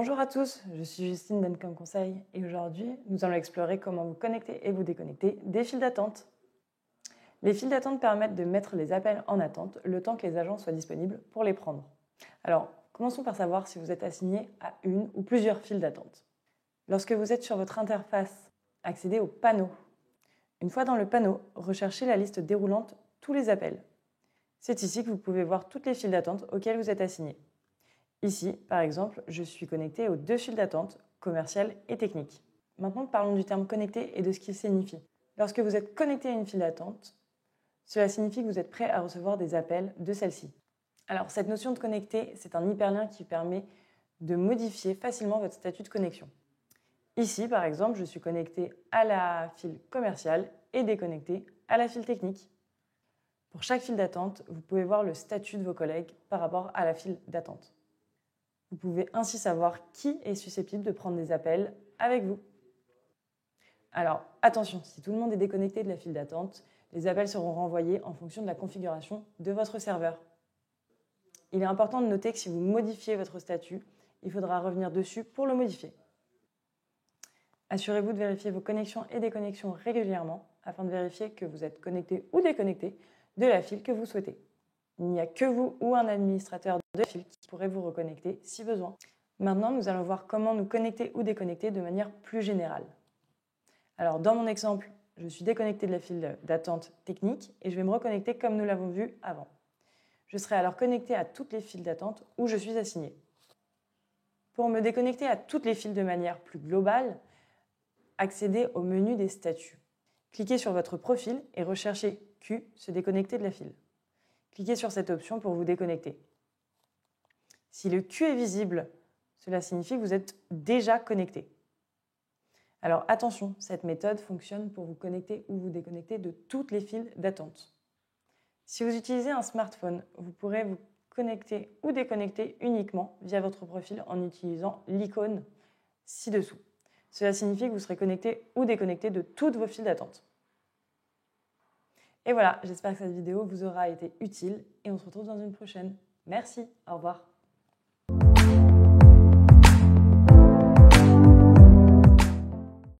Bonjour à tous, je suis Justine d'Encom Conseil et aujourd'hui, nous allons explorer comment vous connecter et vous déconnecter des files d'attente. Les files d'attente permettent de mettre les appels en attente le temps que les agents soient disponibles pour les prendre. Alors, commençons par savoir si vous êtes assigné à une ou plusieurs files d'attente. Lorsque vous êtes sur votre interface, accédez au panneau. Une fois dans le panneau, recherchez la liste déroulante tous les appels. C'est ici que vous pouvez voir toutes les files d'attente auxquelles vous êtes assigné. Ici, par exemple, je suis connecté aux deux files d'attente, commerciale et technique. Maintenant, parlons du terme connecté et de ce qu'il signifie. Lorsque vous êtes connecté à une file d'attente, cela signifie que vous êtes prêt à recevoir des appels de celle-ci. Alors, cette notion de connecté, c'est un hyperlien qui permet de modifier facilement votre statut de connexion. Ici, par exemple, je suis connecté à la file commerciale et déconnecté à la file technique. Pour chaque file d'attente, vous pouvez voir le statut de vos collègues par rapport à la file d'attente. Vous pouvez ainsi savoir qui est susceptible de prendre des appels avec vous. Alors, attention, si tout le monde est déconnecté de la file d'attente, les appels seront renvoyés en fonction de la configuration de votre serveur. Il est important de noter que si vous modifiez votre statut, il faudra revenir dessus pour le modifier. Assurez-vous de vérifier vos connexions et déconnexions régulièrement afin de vérifier que vous êtes connecté ou déconnecté de la file que vous souhaitez. Il n'y a que vous ou un administrateur de file qui pourrait vous reconnecter si besoin. Maintenant, nous allons voir comment nous connecter ou déconnecter de manière plus générale. Alors, dans mon exemple, je suis déconnecté de la file d'attente technique et je vais me reconnecter comme nous l'avons vu avant. Je serai alors connecté à toutes les files d'attente où je suis assigné. Pour me déconnecter à toutes les files de manière plus globale, accédez au menu des statuts. Cliquez sur votre profil et recherchez Q, se déconnecter de la file. Cliquez sur cette option pour vous déconnecter. Si le Q est visible, cela signifie que vous êtes déjà connecté. Alors attention, cette méthode fonctionne pour vous connecter ou vous déconnecter de toutes les files d'attente. Si vous utilisez un smartphone, vous pourrez vous connecter ou déconnecter uniquement via votre profil en utilisant l'icône ci-dessous. Cela signifie que vous serez connecté ou déconnecté de toutes vos files d'attente. Et voilà, j'espère que cette vidéo vous aura été utile et on se retrouve dans une prochaine. Merci, au revoir.